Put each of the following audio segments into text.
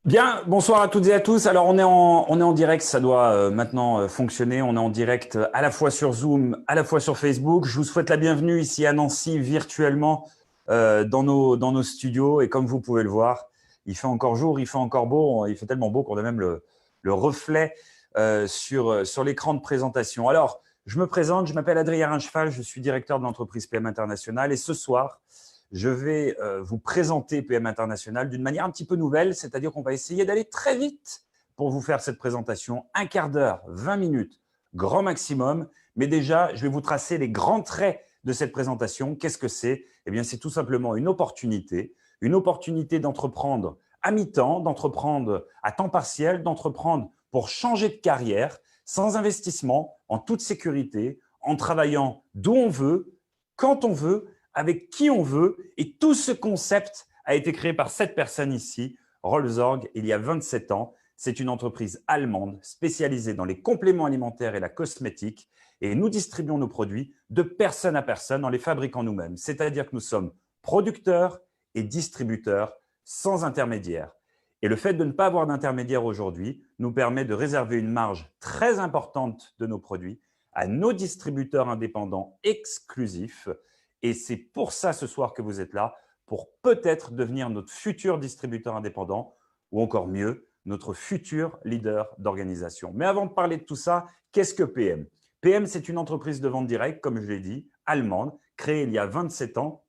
Bien, bonsoir à toutes et à tous. Alors, on est en direct, ça doit maintenant fonctionner. On est en direct à la fois sur Zoom, à la fois sur Facebook. Je vous souhaite la bienvenue ici à Nancy, virtuellement, dans nos studios. Et comme vous pouvez le voir, il fait encore jour, il fait encore beau. Il fait tellement beau qu'on a même le reflet sur l'écran de présentation. Alors, je me présente, je m'appelle Adrien Rincheval, je suis directeur de l'entreprise PM International. Et ce soir, je vais vous présenter PM International d'une manière un petit peu nouvelle, c'est-à-dire qu'on va essayer d'aller très vite pour vous faire cette présentation. Un quart d'heure, 20 minutes, grand maximum. Mais déjà, je vais vous tracer les grands traits de cette présentation. Qu'est-ce que c'est? Eh bien, c'est tout simplement une opportunité d'entreprendre à mi-temps, d'entreprendre à temps partiel, d'entreprendre pour changer de carrière, sans investissement, en toute sécurité, en travaillant d'où on veut, quand on veut, avec qui on veut. Et tout ce concept a été créé par cette personne ici, Rollsorg, il y a 27 ans. C'est une entreprise allemande spécialisée dans les compléments alimentaires et la cosmétique. Et nous distribuons nos produits de personne à personne en les fabriquant nous-mêmes. C'est-à-dire que nous sommes producteurs et distributeurs sans intermédiaire. Et le fait de ne pas avoir d'intermédiaire aujourd'hui nous permet de réserver une marge très importante de nos produits à nos distributeurs indépendants exclusifs. Et c'est pour ça ce soir que vous êtes là, pour peut-être devenir notre futur distributeur indépendant ou encore mieux, notre futur leader d'organisation. Mais avant de parler de tout ça, qu'est-ce que PM? PM, c'est une entreprise de vente directe, comme je l'ai dit, allemande, créée il y a 27 ans.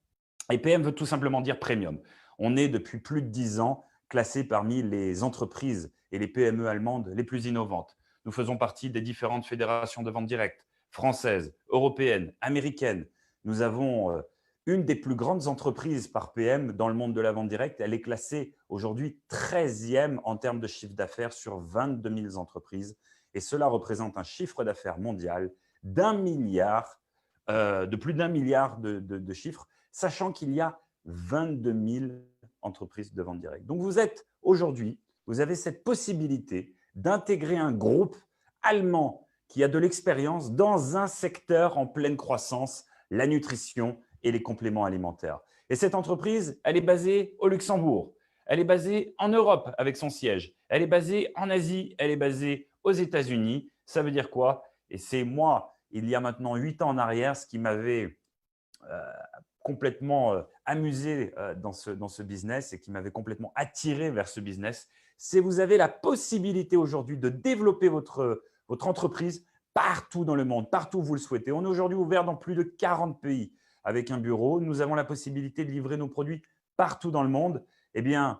Et PM veut tout simplement dire premium. On est depuis plus de 10 ans classé parmi les entreprises et les PME allemandes les plus innovantes. Nous faisons partie des différentes fédérations de vente directe, françaises, européennes, américaines. Nous avons une des plus grandes entreprises par PM dans le monde de la vente directe. Elle est classée aujourd'hui 13e en termes de chiffre d'affaires sur 22 000 entreprises. Et cela représente un chiffre d'affaires mondial de plus d'un milliard de chiffres, sachant qu'il y a 22 000 entreprises de vente directe. Donc vous êtes aujourd'hui, vous avez cette possibilité d'intégrer un groupe allemand qui a de l'expérience dans un secteur en pleine croissance, la nutrition et les compléments alimentaires. Et cette entreprise, elle est basée au Luxembourg, elle est basée en Europe avec son siège, elle est basée en Asie, elle est basée aux États-Unis. Ça veut dire quoi? Et c'est moi, il y a maintenant 8 ans en arrière, ce qui m'avait complètement amusé dans ce business et qui m'avait complètement attiré vers ce business, c'est que vous avez la possibilité aujourd'hui de développer votre entreprise partout dans le monde, partout où vous le souhaitez. On est aujourd'hui ouvert dans plus de 40 pays avec un bureau. Nous avons la possibilité de livrer nos produits partout dans le monde. Eh bien,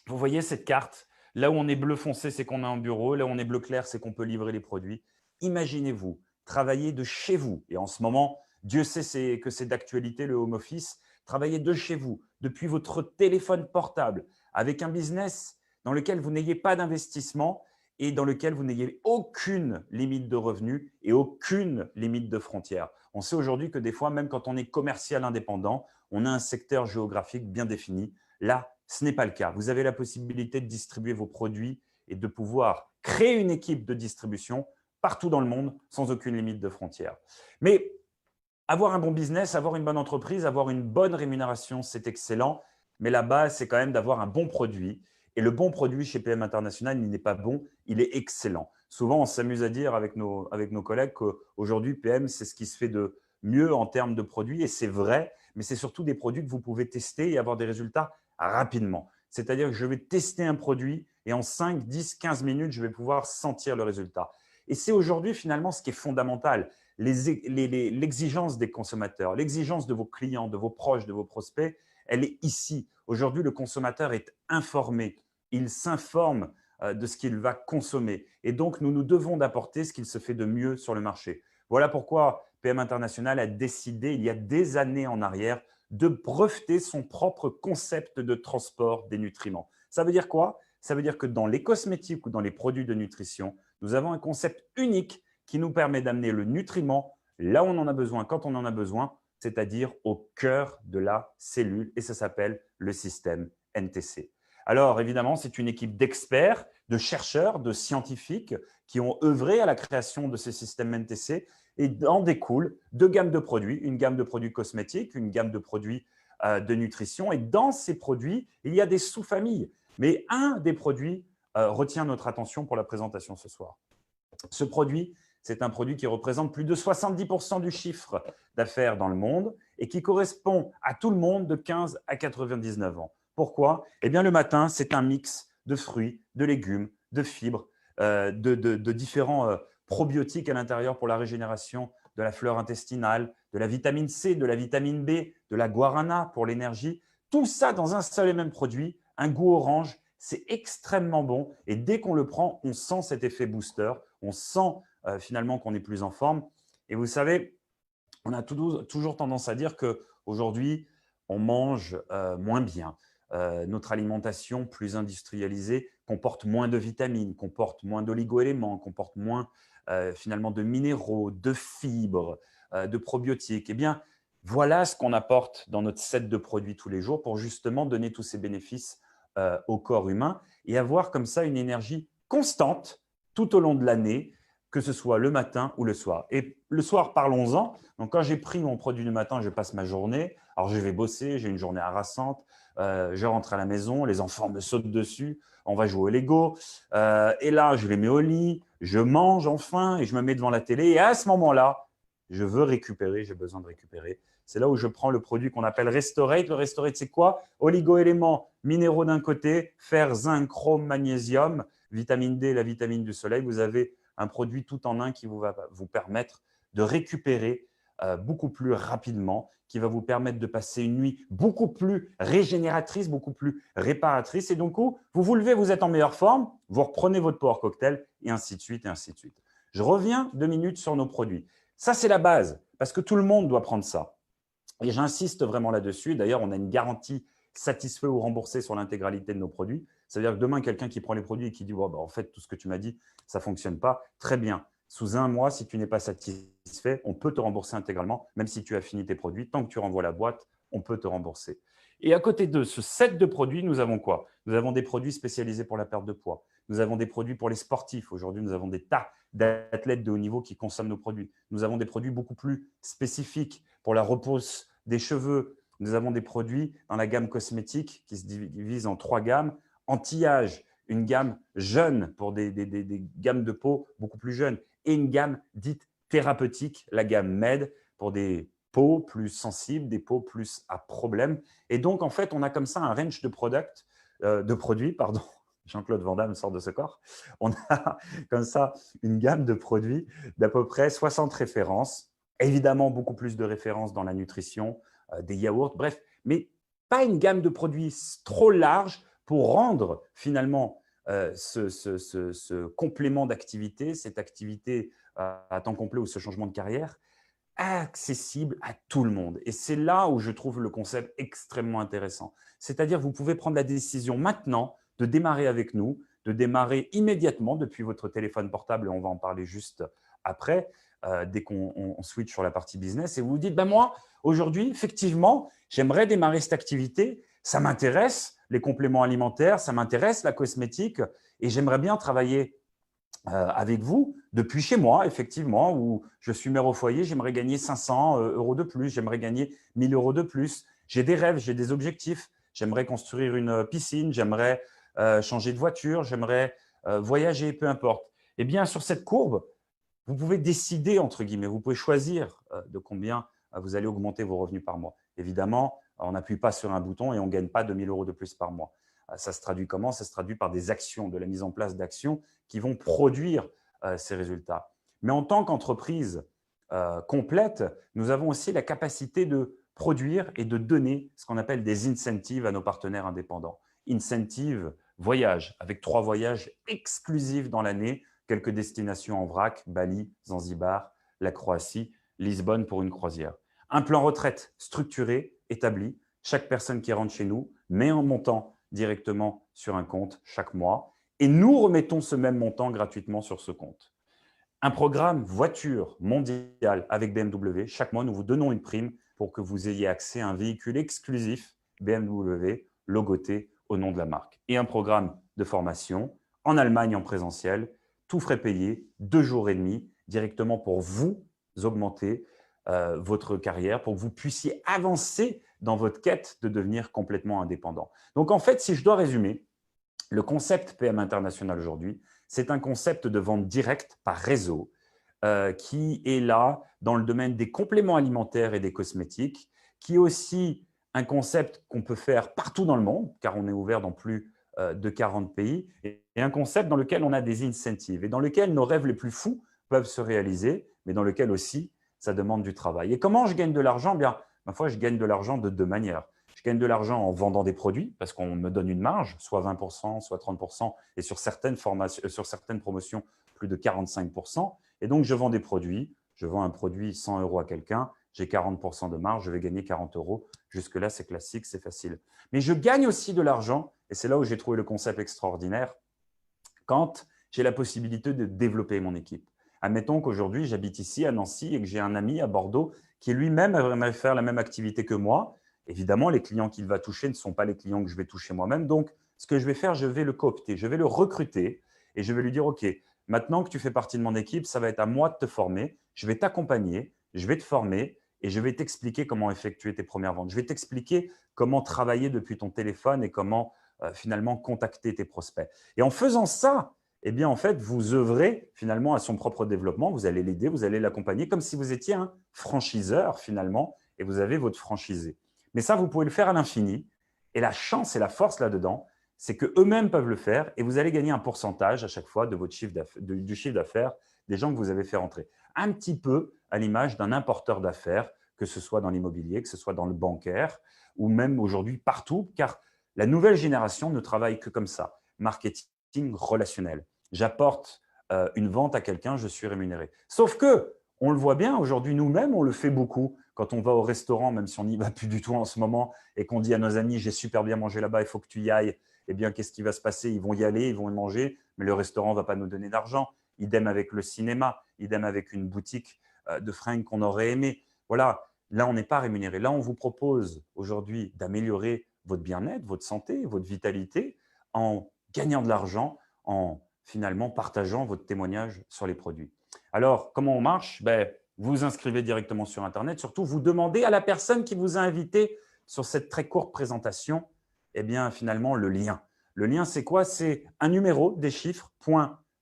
vous voyez cette carte. Là où on est bleu foncé, c'est qu'on a un bureau. Là où on est bleu clair, c'est qu'on peut livrer les produits. Imaginez-vous travailler de chez vous. Et en ce moment, Dieu sait que c'est d'actualité, le home office. Travailler de chez vous, depuis votre téléphone portable, avec un business dans lequel vous n'ayez pas d'investissement et dans lequel vous n'ayez aucune limite de revenus et aucune limite de frontières. On sait aujourd'hui que des fois, même quand on est commercial indépendant, on a un secteur géographique bien défini. Là, ce n'est pas le cas. Vous avez la possibilité de distribuer vos produits et de pouvoir créer une équipe de distribution partout dans le monde sans aucune limite de frontières. Mais avoir un bon business, avoir une bonne entreprise, avoir une bonne rémunération, c'est excellent. Mais la base, c'est quand même d'avoir un bon produit. Et le bon produit chez PM International, il n'est pas bon, il est excellent. Souvent, on s'amuse à dire avec nos collègues qu'aujourd'hui, PM, c'est ce qui se fait de mieux en termes de produits. Et c'est vrai, mais c'est surtout des produits que vous pouvez tester et avoir des résultats rapidement. C'est-à-dire que je vais tester un produit et en 5, 10, 15 minutes, je vais pouvoir sentir le résultat. Et c'est aujourd'hui finalement ce qui est fondamental, l'exigence des consommateurs, l'exigence de vos clients, de vos proches, de vos prospects, elle est ici. Aujourd'hui, le consommateur est informé, il s'informe de ce qu'il va consommer. Et donc, nous nous devons d'apporter ce qu'il se fait de mieux sur le marché. Voilà pourquoi PM International a décidé, il y a des années en arrière, de breveter son propre concept de transport des nutriments. Ça veut dire quoi? Ça veut dire que dans les cosmétiques ou dans les produits de nutrition, nous avons un concept unique qui nous permet d'amener le nutriment là où on en a besoin, quand on en a besoin, c'est-à-dire au cœur de la cellule, et ça s'appelle le système NTC. Alors évidemment, c'est une équipe d'experts, de chercheurs, de scientifiques qui ont œuvré à la création de ces systèmes NTC et en découle deux gammes de produits, une gamme de produits cosmétiques, une gamme de produits de nutrition. Et dans ces produits, il y a des sous-familles. Mais un des produits retient notre attention pour la présentation ce soir. Ce produit, c'est un produit qui représente plus de 70% du chiffre d'affaires dans le monde et qui correspond à tout le monde de 15 à 99 ans. Pourquoi? Eh bien, le matin, c'est un mix de fruits, de légumes, de fibres, de différents probiotiques à l'intérieur pour la régénération de la flore intestinale, de la vitamine C, de la vitamine B, de la guarana pour l'énergie. Tout ça dans un seul et même produit, un goût orange. C'est extrêmement bon et dès qu'on le prend, on sent cet effet booster, on sent finalement qu'on est plus en forme. Et vous savez, on a toujours tendance à dire qu'aujourd'hui, on mange moins bien. Notre alimentation plus industrialisée comporte moins de vitamines, comporte moins d'oligo-éléments, comporte moins finalement de minéraux, de fibres, de probiotiques. Eh bien, voilà ce qu'on apporte dans notre set de produits tous les jours pour justement donner tous ces bénéfices au corps humain et avoir comme ça une énergie constante tout au long de l'année, que ce soit le matin ou le soir. Et le soir, parlons-en. Donc, quand j'ai pris mon produit du matin, je passe ma journée. Alors, je vais bosser, j'ai une journée harassante. Je rentre à la maison, les enfants me sautent dessus. On va jouer au Lego. Et là, je les mets au lit, je mange enfin et je me mets devant la télé. Et à ce moment-là, je veux récupérer, j'ai besoin de récupérer. C'est là où je prends le produit qu'on appelle Restorate. Le Restorate, c'est quoi? Oligo-éléments, minéraux d'un côté, fer, zinc, chrome, magnésium, vitamine D, la vitamine du soleil. Vous avez un produit tout en un qui va vous permettre de récupérer beaucoup plus rapidement, qui va vous permettre de passer une nuit beaucoup plus régénératrice, beaucoup plus réparatrice. Et donc, vous vous levez, vous êtes en meilleure forme, vous reprenez votre Power Cocktail et ainsi de suite, et ainsi de suite. Je reviens 2 minutes sur nos produits. Ça, c'est la base parce que tout le monde doit prendre ça. Et j'insiste vraiment là-dessus. D'ailleurs, on a une garantie satisfait ou remboursé sur l'intégralité de nos produits. Ça veut dire que demain, quelqu'un qui prend les produits et qui dit oh, bah, en fait, tout ce que tu m'as dit, ça ne fonctionne pas. Très bien. Sous 1 mois, si tu n'es pas satisfait, on peut te rembourser intégralement, même si tu as fini tes produits. Tant que tu renvoies la boîte, on peut te rembourser. Et à côté de ce set de produits, nous avons quoi? Nous avons des produits spécialisés pour la perte de poids. Nous avons des produits pour les sportifs. Aujourd'hui, nous avons des tas d'athlètes de haut niveau qui consomment nos produits. Nous avons des produits beaucoup plus spécifiques pour la repousse des cheveux. Nous avons des produits dans la gamme cosmétique qui se divise en 3 gammes. Anti-âge, une gamme jeune pour des gammes de peau beaucoup plus jeunes et une gamme dite thérapeutique, la gamme MED pour des peaux plus sensibles, des peaux plus à problème. Et donc, en fait, on a comme ça un range de produits, pardon. Jean-Claude Van Damme sort de ce corps. On a comme ça une gamme de produits d'à peu près 60 références. Évidemment, beaucoup plus de références dans la nutrition, des yaourts, bref, mais pas une gamme de produits trop large pour rendre finalement ce complément d'activité, cette activité à temps complet ou ce changement de carrière, accessible à tout le monde. Et c'est là où je trouve le concept extrêmement intéressant. C'est-à-dire, vous pouvez prendre la décision maintenant de démarrer avec nous, de démarrer immédiatement depuis votre téléphone portable, et on va en parler juste après, dès qu'on switch sur la partie business, et vous vous dites, ben moi, aujourd'hui, effectivement, j'aimerais démarrer cette activité, ça m'intéresse, les compléments alimentaires, ça m'intéresse, la cosmétique, et j'aimerais bien travailler avec vous depuis chez moi, effectivement, où je suis mère au foyer, j'aimerais gagner 500 € de plus, j'aimerais gagner 1000 € de plus. J'ai des rêves, j'ai des objectifs. J'aimerais construire une piscine, j'aimerais changer de voiture, j'aimerais voyager, peu importe. Eh bien, sur cette courbe, vous pouvez décider, entre guillemets, vous pouvez choisir de combien vous allez augmenter vos revenus par mois. Évidemment, on n'appuie pas sur un bouton et on ne gagne pas 2000 € de plus par mois. Ça se traduit comment? Ça se traduit par des actions, de la mise en place d'actions qui vont produire ces résultats. Mais en tant qu'entreprise complète, nous avons aussi la capacité de produire et de donner ce qu'on appelle des incentives à nos partenaires indépendants. Incentive voyage, avec 3 voyages exclusifs dans l'année, quelques destinations en vrac, Bali, Zanzibar, la Croatie, Lisbonne pour une croisière. Un plan retraite structuré, établi. Chaque personne qui rentre chez nous met un montant directement sur un compte chaque mois et nous remettons ce même montant gratuitement sur ce compte. Un programme voiture mondial avec BMW. Chaque mois, nous vous donnons une prime pour que vous ayez accès à un véhicule exclusif BMW logoté au nom de la marque. Et un programme de formation en Allemagne en présentiel, tout frais payé, 2 jours et demi, directement pour vous augmenter votre carrière, pour que vous puissiez avancer dans votre quête de devenir complètement indépendant. Donc, en fait, si je dois résumer, Le concept PM International aujourd'hui, c'est un concept de vente directe par réseau qui est là dans le domaine des compléments alimentaires et des cosmétiques, qui est aussi un concept qu'on peut faire partout dans le monde, car on est ouvert dans plus de 40 pays, et un concept dans lequel on a des incentives et dans lequel nos rêves les plus fous peuvent se réaliser, mais dans lequel aussi ça demande du travail. Et comment je gagne de l'argent? Bien, ma foi, je gagne de l'argent de deux manières. Je gagne de l'argent en vendant des produits parce qu'on me donne une marge, soit 20%, soit 30%, et sur certaines promotions, plus de 45%. Et donc, je vends des produits. Je vends un produit 100 € à quelqu'un, j'ai 40% de marge, je vais gagner 40 €. Jusque-là, c'est classique, c'est facile. Mais je gagne aussi de l'argent, et c'est là où j'ai trouvé le concept extraordinaire, quand j'ai la possibilité de développer mon équipe. Admettons qu'aujourd'hui, j'habite ici à Nancy et que j'ai un ami à Bordeaux qui lui-même aimerait faire la même activité que moi. Évidemment, les clients qu'il va toucher ne sont pas les clients que je vais toucher moi-même. Donc, ce que je vais faire, je vais le coopter, je vais le recruter et je vais lui dire, OK, maintenant que tu fais partie de mon équipe, ça va être à moi de te former. Je vais t'accompagner, je vais te former et je vais t'expliquer comment effectuer tes premières ventes. Je vais t'expliquer comment travailler depuis ton téléphone et comment finalement contacter tes prospects. Et en faisant ça, eh bien, en fait, vous œuvrez finalement à son propre développement. Vous allez l'aider, vous allez l'accompagner comme si vous étiez un franchiseur finalement et vous avez votre franchisé. Mais ça, vous pouvez le faire à l'infini. Et la chance et la force là-dedans, c'est qu'eux-mêmes peuvent le faire et vous allez gagner un pourcentage à chaque fois de votre du chiffre d'affaires des gens que vous avez fait rentrer. Un petit peu à l'image d'un importeur d'affaires, que ce soit dans l'immobilier, que ce soit dans le bancaire ou même aujourd'hui partout, car la nouvelle génération ne travaille que comme ça. Marketing relationnel. J'apporte une vente à quelqu'un, je suis rémunéré. Sauf que, on le voit bien aujourd'hui nous-mêmes, on le fait beaucoup. Quand on va au restaurant, même si on n'y va plus du tout en ce moment, et qu'on dit à nos amis, j'ai super bien mangé là-bas, il faut que tu y ailles, eh bien, qu'est-ce qui va se passer? Ils vont y aller, ils vont y manger, mais le restaurant ne va pas nous donner d'argent. Idem avec le cinéma, idem avec une boutique de fringues qu'on aurait aimé. Voilà, là, on n'est pas rémunéré. Là, on vous propose aujourd'hui d'améliorer votre bien-être, votre santé, votre vitalité en gagnant de l'argent, en finalement partageant votre témoignage sur les produits. Alors, comment on marche? Vous vous inscrivez directement sur Internet. Surtout, vous demandez à la personne qui vous a invité sur cette très courte présentation, eh bien, finalement, le lien. Le lien, c'est quoi? C'est un numéro, des chiffres,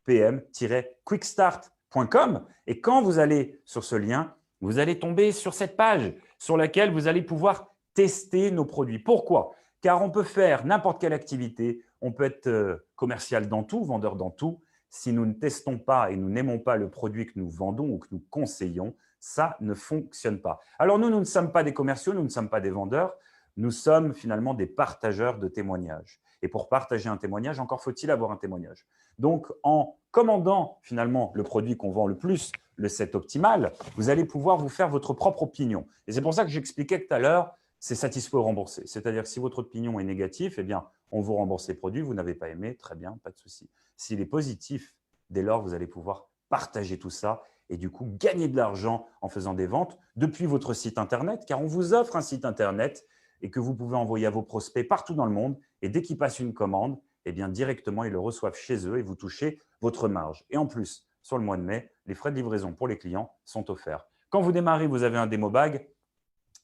.pm-quickstart.com. Et quand vous allez sur ce lien, vous allez tomber sur cette page sur laquelle vous allez pouvoir tester nos produits. Pourquoi? Car on peut faire n'importe quelle activité, on peut être commercial dans tout, vendeur dans tout. Si nous ne testons pas et nous n'aimons pas le produit que nous vendons ou que nous conseillons, ça ne fonctionne pas. Alors nous ne sommes pas des commerciaux, nous ne sommes pas des vendeurs, nous sommes finalement des partageurs de témoignages. Et pour partager un témoignage, encore faut-il avoir un témoignage. Donc, en commandant finalement le produit qu'on vend le plus, le set optimal, vous allez pouvoir vous faire votre propre opinion. Et c'est pour ça que j'expliquais tout à l'heure, c'est satisfait ou remboursé. C'est-à-dire que si votre opinion est négative, eh bien, on vous rembourse les produits, vous n'avez pas aimé, très bien, pas de souci. S'il est positif, dès lors, vous allez pouvoir partager tout ça et du coup gagner de l'argent en faisant des ventes depuis votre site Internet, car on vous offre un site Internet et que vous pouvez envoyer à vos prospects partout dans le monde. Et dès qu'ils passent une commande, eh bien, directement, ils le reçoivent chez eux et vous touchez votre marge. Et en plus, sur le mois de mai, les frais de livraison pour les clients sont offerts. Quand vous démarrez, vous avez un démo bag.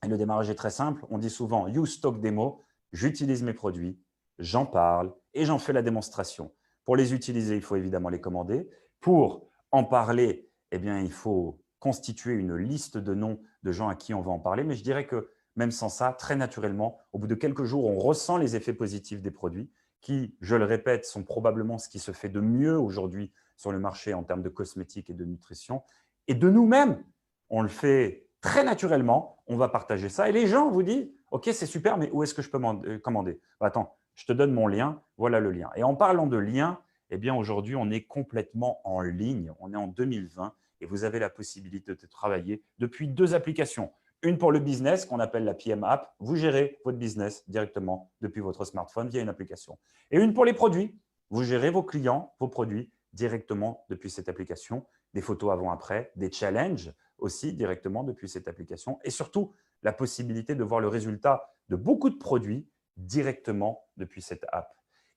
Et le démarrage est très simple. On dit souvent « Use Stock Demo ». J'utilise mes produits, j'en parle et j'en fais la démonstration. Pour les utiliser, il faut évidemment les commander. Pour en parler, eh bien, il faut constituer une liste de noms de gens à qui on va en parler. Mais je dirais que même sans ça, très naturellement, au bout de quelques jours, on ressent les effets positifs des produits qui, je le répète, sont probablement ce qui se fait de mieux aujourd'hui sur le marché en termes de cosmétiques et de nutrition. Et de nous-mêmes, on le fait très naturellement, on va partager ça. Et les gens vous disent, OK, c'est super, mais où est-ce que je peux commander? Attends, je te donne mon lien, voilà le lien. Et en parlant de lien, eh bien aujourd'hui, on est complètement en ligne. On est en 2020 et vous avez la possibilité de travailler depuis deux applications. Une pour le business qu'on appelle la PM App. Vous gérez votre business directement depuis votre smartphone via une application. Et une pour les produits. Vous gérez vos clients, vos produits directement depuis cette application. Des photos avant-après, des challenges aussi directement depuis cette application et surtout la possibilité de voir le résultat de beaucoup de produits directement depuis cette app.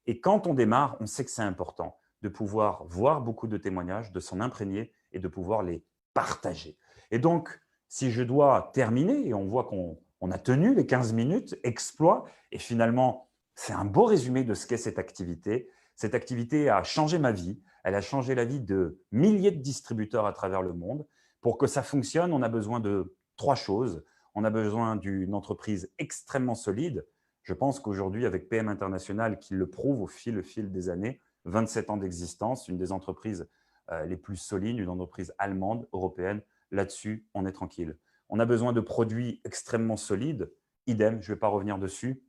Et quand on démarre, on sait que c'est important de pouvoir voir beaucoup de témoignages, de s'en imprégner et de pouvoir les partager. Et donc, si je dois terminer, et on voit qu'on a tenu les 15 minutes, exploit, et finalement, c'est un beau résumé de ce qu'est cette activité, Cette activité a changé ma vie. Elle a changé la vie de milliers de distributeurs à travers le monde. Pour que ça fonctionne, on a besoin de 3 choses. On a besoin d'une entreprise extrêmement solide. Je pense qu'aujourd'hui, avec PM International, qui le prouve au fil des années, 27 ans d'existence, une des entreprises les plus solides, une entreprise allemande, européenne, là-dessus, on est tranquille. On a besoin de produits extrêmement solides. Idem, je ne vais pas revenir dessus.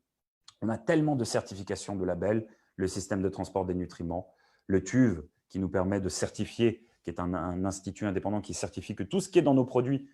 On a tellement de certifications de labels, le système de transport des nutriments, le TÜV qui nous permet de certifier, qui est un institut indépendant qui certifie que tout ce qui est dans nos produits,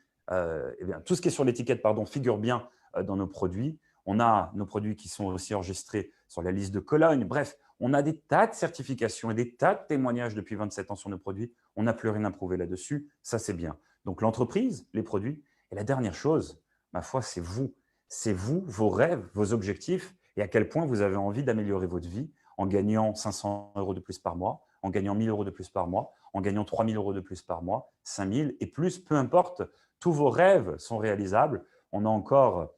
tout ce qui est sur l'étiquette, figure bien dans nos produits. On a nos produits qui sont aussi enregistrés sur la liste de Cologne. Bref, on a des tas de certifications et des tas de témoignages depuis 27 ans sur nos produits. On n'a plus rien à prouver là-dessus. Ça, c'est bien. Donc, l'entreprise, les produits. Et la dernière chose, ma foi, c'est vous. C'est vous, vos rêves, vos objectifs et à quel point vous avez envie d'améliorer votre vie en gagnant 500 € de plus par mois, en gagnant 1 000 € de plus par mois, en gagnant 3 000 € de plus par mois, 5 000 et plus, peu importe. Tous vos rêves sont réalisables. On a encore,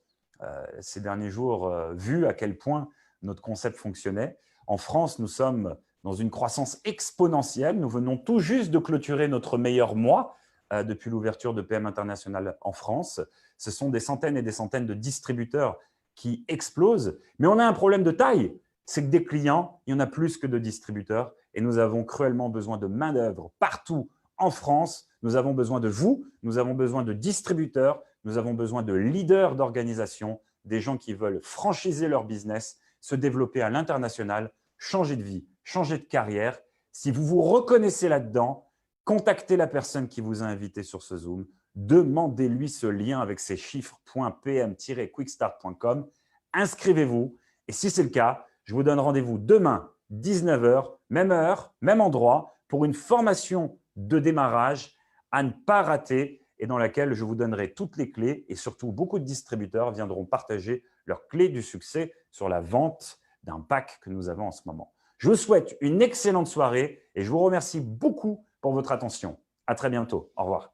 ces derniers jours, vu à quel point notre concept fonctionnait. En France, nous sommes dans une croissance exponentielle. Nous venons tout juste de clôturer notre meilleur mois depuis l'ouverture de PM International en France. Ce sont des centaines et des centaines de distributeurs qui explosent. Mais on a un problème de taille. C'est que des clients, il y en a plus que de distributeurs et nous avons cruellement besoin de main-d'œuvre partout en France. Nous avons besoin de vous, nous avons besoin de distributeurs, nous avons besoin de leaders d'organisation, des gens qui veulent franchiser leur business, se développer à l'international, changer de vie, changer de carrière. Si vous vous reconnaissez là-dedans, contactez la personne qui vous a invité sur ce Zoom, demandez-lui ce lien avec ses chiffres .pm-quickstart.com, inscrivez-vous et si c'est le cas, je vous donne rendez-vous demain, 19 h, même endroit, pour une formation de démarrage à ne pas rater et dans laquelle je vous donnerai toutes les clés et surtout beaucoup de distributeurs viendront partager leurs clés du succès sur la vente d'un pack que nous avons en ce moment. Je vous souhaite une excellente soirée et je vous remercie beaucoup pour votre attention. À très bientôt. Au revoir.